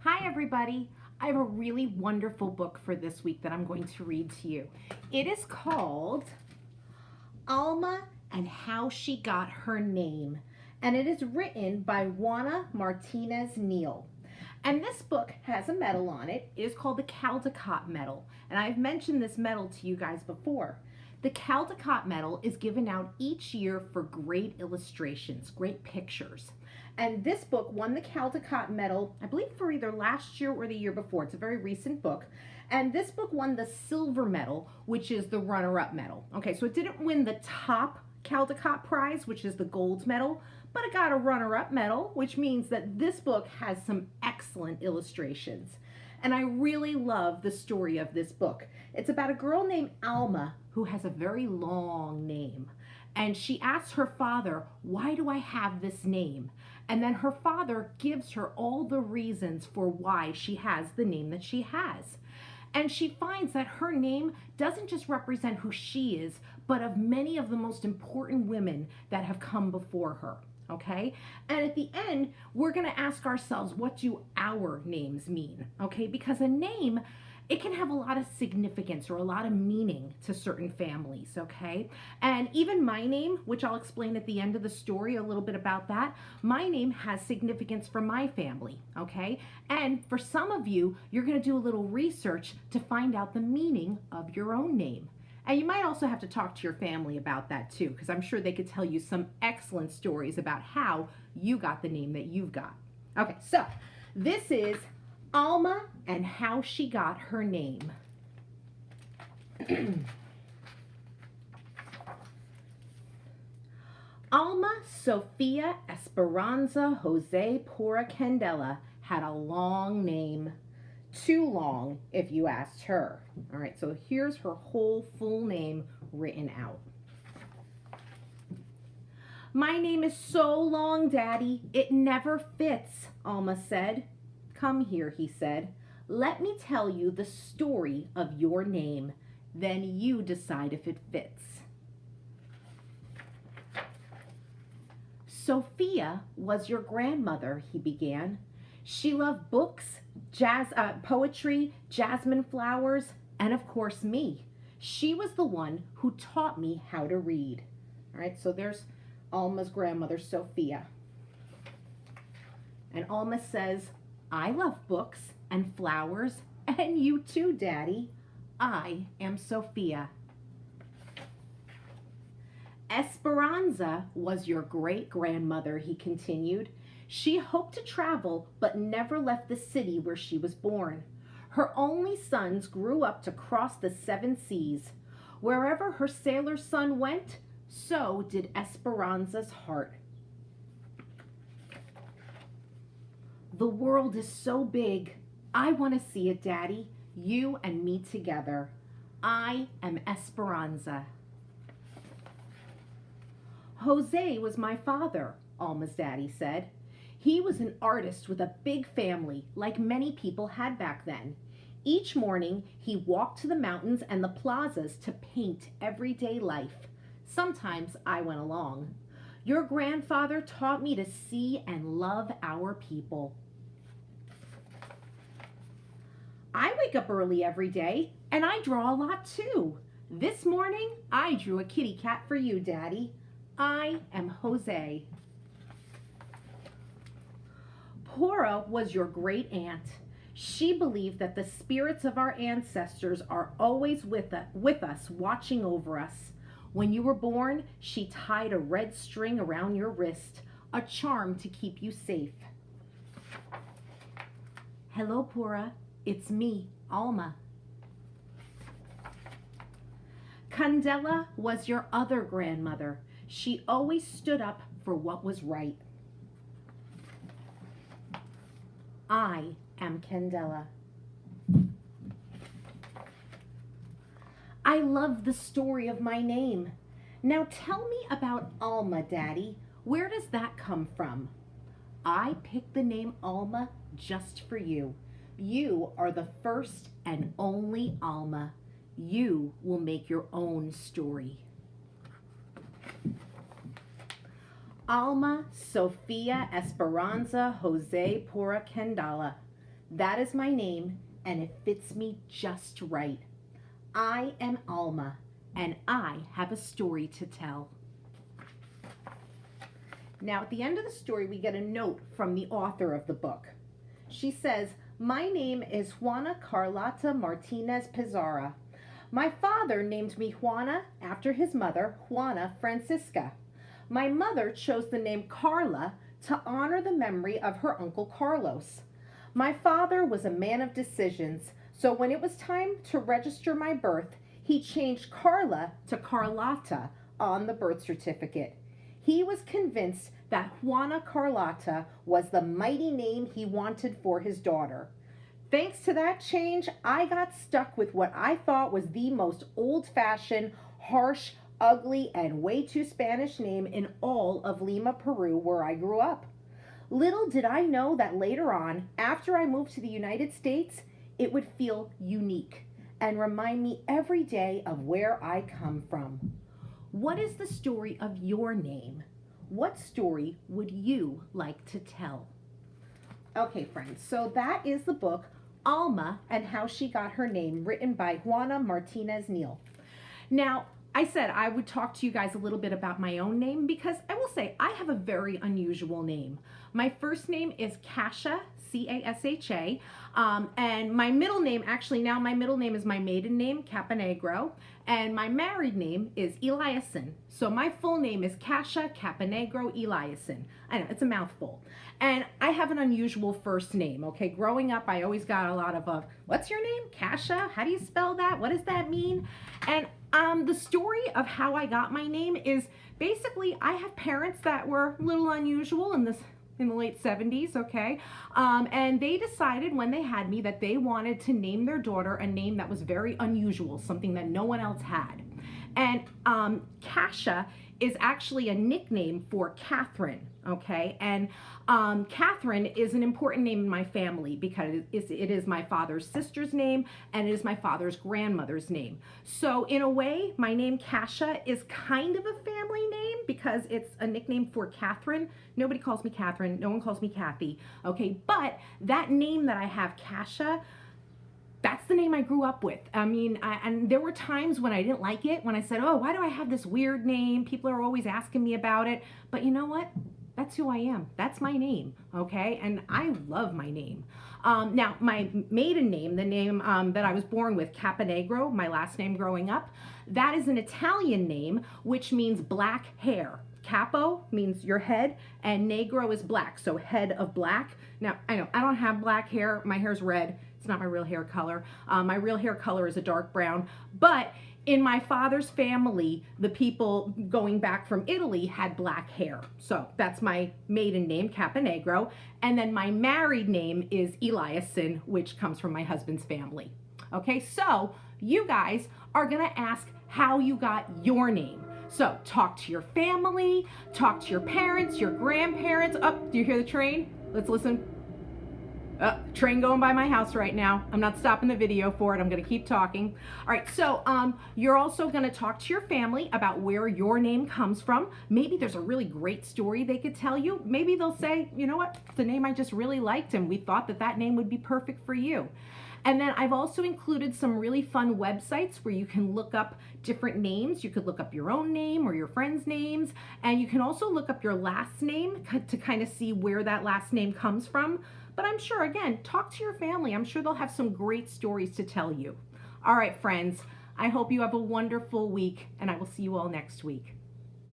Hi everybody. I have a really wonderful book for this week that I'm going to read to you. It is called Alma and How She Got Her Name, and it is written by Juana Martinez Neal. And this book has a medal on it. It is called the Caldecott Medal, and I've mentioned this medal to you guys before. The Caldecott Medal is given out each year for great illustrations, great pictures. And this book won the Caldecott Medal, I believe, for either last year or the year before. It's a very recent book. And this book won the silver medal, which is the runner-up medal. Okay, so it didn't win the top Caldecott prize, which is the gold medal, but it got a runner-up medal, which means that this book has some excellent illustrations. And I really love the story of this book. It's about a girl named Alma who has a very long name. And she asks her father, "Why do I have this name?" And then her father gives her all the reasons for why she has the name that she has. And she finds that her name doesn't just represent who she is, but of many of the most important women that have come before her. Okay? And at the end, we're going to ask ourselves, what do our names mean? Okay? Because a name, it can have a lot of significance or a lot of meaning to certain families, okay? And even my name, which I'll explain at the end of the story a little bit about that, my name has significance for my family, okay? And for some of you, you're gonna do a little research to find out the meaning of your own name. And you might also have to talk to your family about that too, because I'm sure they could tell you some excellent stories about how you got the name that you've got. Okay, so this is Alma and How She Got Her Name. Alma Sofia Esperanza Jose Pura Candela had a long name. Too long, if you asked her. All right, so here's her whole full name written out. "My name is so long, Daddy, it never fits," Alma said. "Come here," he said. "Let me tell you the story of your name. Then you decide if it fits." "Sophia was your grandmother," he began. "She loved books, poetry, jasmine flowers, and of course me. She was the one who taught me how to read." All right, so there's Alma's grandmother, Sophia. And Alma says, "I love books and flowers, and you too, Daddy. I am Sophia." "Esperanza was your great-grandmother," he continued. "She hoped to travel, but never left the city where she was born. Her only sons grew up to cross the 7 seas. Wherever her sailor son went, so did Esperanza's heart." "The world is so big. I want to see it, Daddy. You and me together. I am Esperanza." "Jose was my father," Alma's daddy said. "He was an artist with a big family, like many people had back then. Each morning, he walked to the mountains and the plazas to paint everyday life. Sometimes I went along. Your grandfather taught me to see and love our people." "I wake up early every day, and I draw a lot too. This morning, I drew a kitty cat for you, Daddy. I am Jose." "Pura was your great aunt. She believed that the spirits of our ancestors are always with us, watching over us. When you were born, she tied a red string around your wrist, a charm to keep you safe." "Hello, Pura. It's me, Alma." "Candela was your other grandmother. She always stood up for what was right." I am Candela." "I love the story of my name. Now tell me about Alma, Daddy. Where does that come from?" "I picked the name Alma just for you. You are the first and only Alma. You will make your own story." Alma Sofia Esperanza Jose Pura Candela. That is my name, and it fits me just right. I am Alma, and I have a story to tell. Now, at the end of the story, we get a note from the author of the book. She says, "My name is Juana Carlota Martinez Pizarra. My father named me Juana after his mother, Juana Francisca. My mother chose the name Carla to honor the memory of her uncle Carlos. My father was a man of decisions, so when it was time to register my birth, he changed Carla to Carlota on the birth certificate. He was convinced that Juana Carlota was the mighty name he wanted for his daughter. Thanks to that change, I got stuck with what I thought was the most old-fashioned, harsh, ugly, and way too Spanish name in all of Lima, Peru, where I grew up. Little did I know that later on, after I moved to the United States, it would feel unique and remind me every day of where I come from." What is the story of your name? What story would you like to tell? Okay, friends, so that is the book, Alma and How She Got Her Name, written by Juana Martinez Neal. Now, I said I would talk to you guys a little bit about my own name because I will say I have a very unusual name. My first name is Casha, C-A-S-H-A, and my middle name, actually now my middle name is my maiden name, Caponegro, and my married name is Eliason. So my full name is Casha Caponegro Eliason. I know, it's a mouthful. And I have an unusual first name, okay? Growing up, I always got a lot of, what's your name? Casha? How do you spell that? What does that mean? And the story of how I got my name is basically I have parents that were a little unusual in the late 70s, okay? And they decided when they had me that they wanted to name their daughter a name that was very unusual, something that no one else had. And Casha is actually a nickname for Catherine, okay? And Catherine is an important name in my family because it is my father's sister's name and it is my father's grandmother's name. So in a way, my name Casha is kind of a family name because it's a nickname for Catherine. Nobody calls me Catherine. No one calls me Kathy, okay? But that name that I have, Casha, that's the name I grew up with. I mean, and there were times when I didn't like it, when I said, oh, why do I have this weird name? People are always asking me about it. But you know what? That's who I am. That's my name, okay? And I love my name. Now, my maiden name, the name that I was born with, Caponegro, my last name growing up, that is an Italian name, which means black hair. Capo means your head, and negro is black, so head of black. Now, I know I don't have black hair. My hair's red. It's not my real hair color. My real hair color is a dark brown. But in my father's family, the people going back from Italy had black hair. So that's my maiden name, Caponegro. And then my married name is Eliason, which comes from my husband's family. Okay, so you guys are gonna ask how you got your name. So talk to your family, talk to your parents, your grandparents. Oh, do you hear the train? Let's listen. Train going by my house right now. I'm not stopping the video for it. I'm going to keep talking. All right, so you're also going to talk to your family about where your name comes from. Maybe there's a really great story they could tell you. Maybe they'll say, you know what, the name I just really liked and we thought that that name would be perfect for you. And then I've also included some really fun websites where you can look up different names. You could look up your own name or your friends' names, and you can also look up your last name to kind of see where that last name comes from. But I'm sure, again, talk to your family. I'm sure they'll have some great stories to tell you. All right, friends, I hope you have a wonderful week, and I will see you all next week.